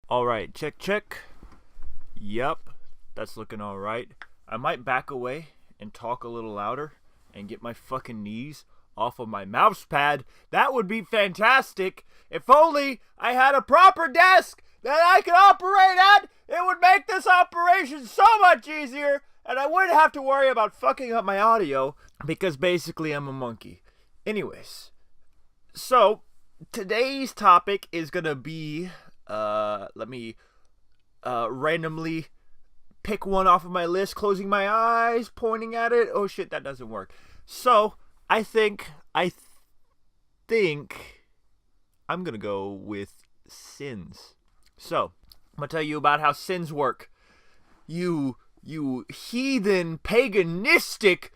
All right, check. Yep, that's looking all right. I might back away and talk a little louder and get my fucking knees off of my mouse pad. That would be fantastic. If only I had a proper desk that I could operate at, it would make this operation so much easier, and I wouldn't have to worry about fucking up my audio because basically I'm a monkey. Anyways, so today's topic is gonna be let me randomly pick one off of my list, closing my eyes, pointing at it. Oh shit, that doesn't work. So I think I'm gonna go with sins. So I'm gonna tell you about how sins work. You heathen, paganistic,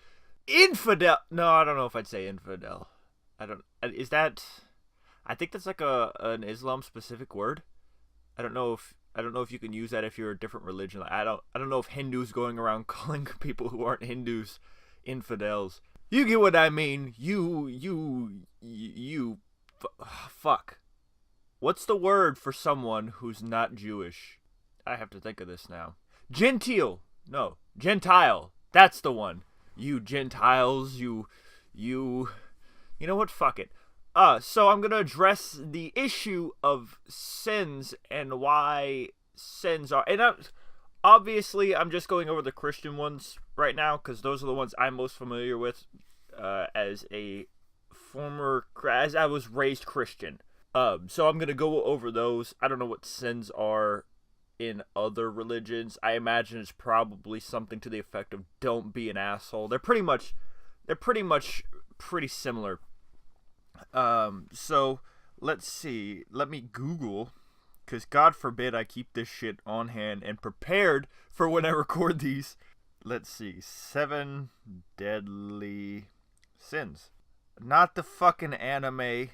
infidel. No, I don't know if I'd say infidel. Is that? I think that's like an Islam specific word. I don't know if you can use that if you're a different religion. I don't know if Hindus going around calling people who aren't Hindus infidels. You get what I mean. Fuck. What's the word for someone who's not Jewish? I have to think of this now. Gentile. No, Gentile. That's the one. You Gentiles, you know what? Fuck it. So I'm gonna address the issue of sins and why sins are, and obviously I'm just going over the Christian ones right now because those are the ones I'm most familiar with as I was raised Christian. So I'm gonna go over those. I don't know what sins are in other religions. I imagine it's probably something to the effect of "don't be an asshole." They're pretty much pretty similar. So let's see. Let me Google, because God forbid I keep this shit on hand and prepared for when I record these. Let's see. 7 deadly sins. Not the fucking anime.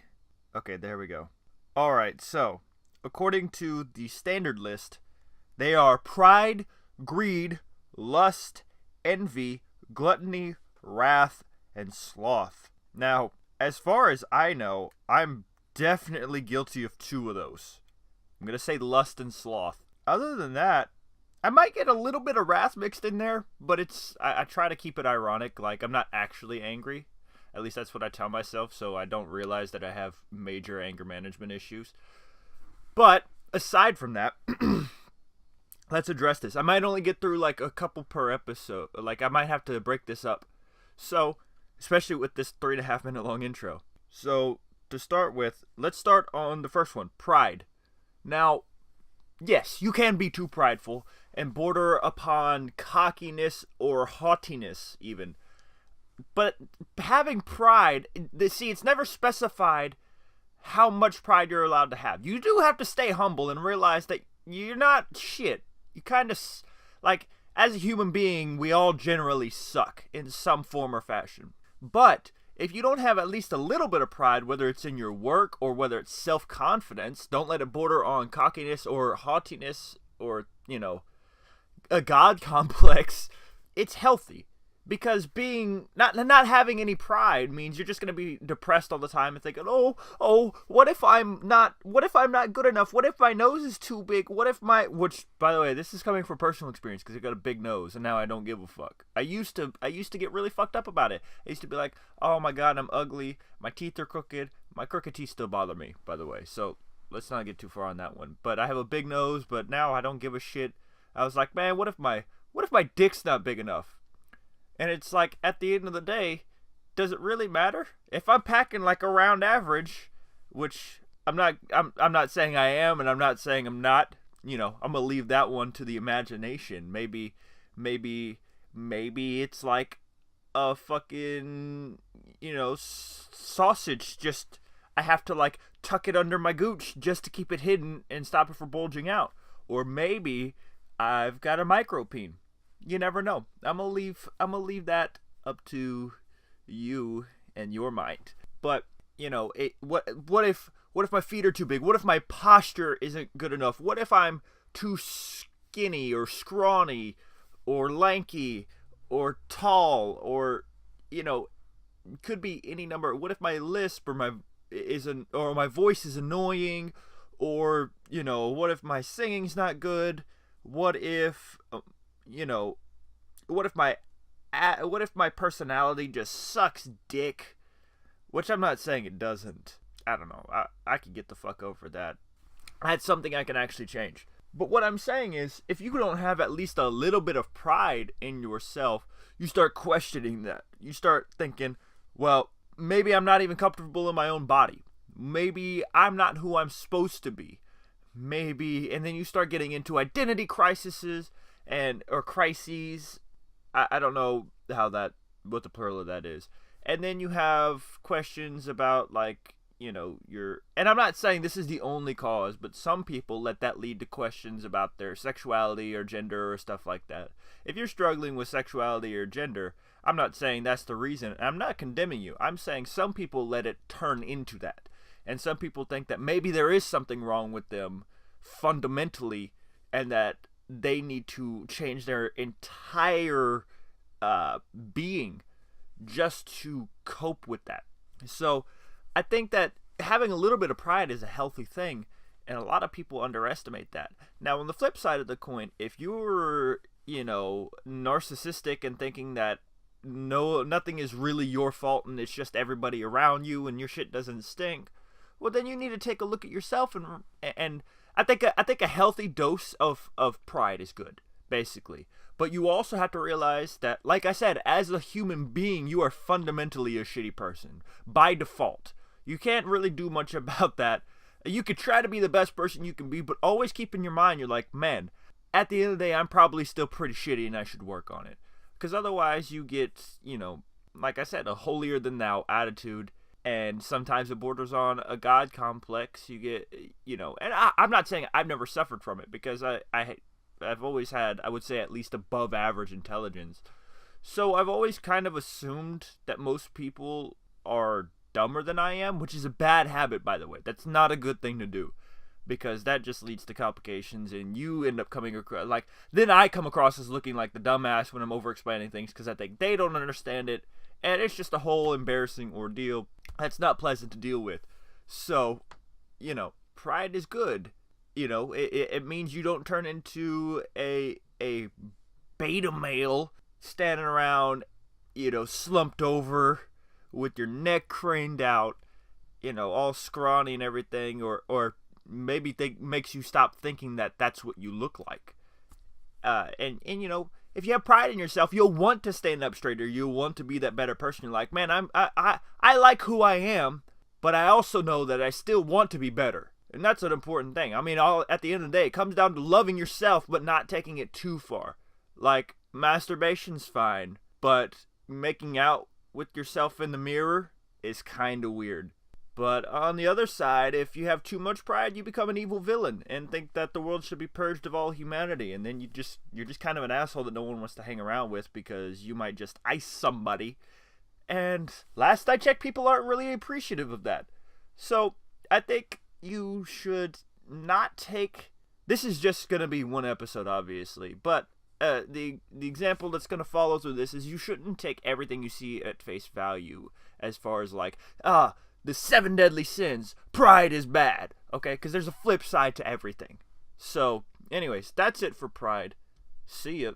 Okay, there we go. Alright, so according to the standard list, they are pride, greed, lust, envy, gluttony, wrath, and sloth. Now, as far as I know, I'm definitely guilty of 2 of those. I'm going to say lust and sloth. Other than that, I might get a little bit of wrath mixed in there, but I try to keep it ironic, like I'm not actually angry. At least that's what I tell myself, so I don't realize that I have major anger management issues. But aside from that, let's address this. I might only get through like a couple per episode. Like I might have to break this up. So, especially with this 3.5 minute long intro. So, to start with, let's start on the first one, pride. Now, yes, you can be too prideful and border upon cockiness or haughtiness even. But having pride, see, it's never specified how much pride you're allowed to have. You do have to stay humble and realize that you're not shit. You kind of, like, as a human being, we all generally suck in some form or fashion. But if you don't have at least a little bit of pride, whether it's in your work or whether it's self-confidence, don't let it border on cockiness or haughtiness or, a god complex. It's healthy. Because being not having any pride means you're just gonna be depressed all the time and thinking, what if I'm not good enough? What if my nose is too big? Which, by the way, this is coming from personal experience because I got a big nose and now I don't give a fuck. I used to get really fucked up about it. I used to be like, oh my god, I'm ugly. My teeth are crooked. My crooked teeth still bother me, by the way. So let's not get too far on that one. But I have a big nose, but now I don't give a shit. I was like, man, what if my dick's not big enough? And it's like, at the end of the day, does it really matter? If I'm packing like around average, which I'm not saying I am, and I'm not saying I'm not, I'm gonna leave that one to the imagination. Maybe it's like a fucking, sausage. Just, I have to like tuck it under my gooch just to keep it hidden and stop it from bulging out. Or maybe I've got a micropene. You never know. I'm gonna leave that up to you and your mind. But what if my feet are too big? What if my posture isn't good enough? What if I'm too skinny or scrawny or lanky or tall or could be any number. What if my lisp or my voice is annoying, Or, what if my singing's not good? What if, what if my personality just sucks dick? Which I'm not saying it doesn't. I don't know. I could get the fuck over that. That's something I can actually change. But what I'm saying is, if you don't have at least a little bit of pride in yourself, you start questioning that. You start thinking, well, maybe I'm not even comfortable in my own body. Maybe I'm not who I'm supposed to be. Maybe, and then you start getting into identity crises or crises. I don't know what the plural of that is. And then you have questions about, like, and I'm not saying this is the only cause, but some people let that lead to questions about their sexuality or gender or stuff like that. If you're struggling with sexuality or gender, I'm not saying that's the reason. I'm not condemning you. I'm saying some people let it turn into that. And some people think that maybe there is something wrong with them fundamentally, and that they need to change their entire being just to cope with that. So I think that having a little bit of pride is a healthy thing, and a lot of people underestimate that. Now, on the flip side of the coin, if you're, narcissistic and thinking that nothing is really your fault and it's just everybody around you and your shit doesn't stink, well, then you need to take a look at yourself, and I think a healthy dose of pride is good, basically. But you also have to realize that, like I said, as a human being, you are fundamentally a shitty person by default. You can't really do much about that. You could try to be the best person you can be, but always keep in your mind, you're like, man, at the end of the day, I'm probably still pretty shitty and I should work on it. Because otherwise you get, like I said, a holier than thou attitude, and sometimes it borders on a God complex. You get, and I'm not saying I've never suffered from it, because I've always had, I would say, at least above average intelligence. So I've always kind of assumed that most people are dumber than I am, which is a bad habit, by the way. That's not a good thing to do, because that just leads to complications, and you end up coming across, like, then I come across as looking like the dumbass when I'm over-explaining things, because I think they don't understand it, and it's just a whole embarrassing ordeal that's not pleasant to deal with. So, pride is good. It means you don't turn into a beta male standing around, slumped over with your neck craned out, all scrawny and everything, or maybe makes you stop thinking that that's what you look like. And if you have pride in yourself, you'll want to stand up straighter. You'll want to be that better person. You're like, man, I like who I am, but I also know that I still want to be better. And that's an important thing. I mean, at the end of the day, it comes down to loving yourself, but not taking it too far. Like, masturbation's fine, but making out with yourself in the mirror is kind of weird. But on the other side, if you have too much pride, you become an evil villain and think that the world should be purged of all humanity. And then you're just kind of an asshole that no one wants to hang around with, because you might just ice somebody. And last I checked, people aren't really appreciative of that. So I think you should not take... This is just going to be one episode, obviously. But the example that's going to follow through this is you shouldn't take everything you see at face value, as far as like, the 7 deadly sins, pride is bad, okay? Because there's a flip side to everything. So, anyways, that's it for pride. See ya.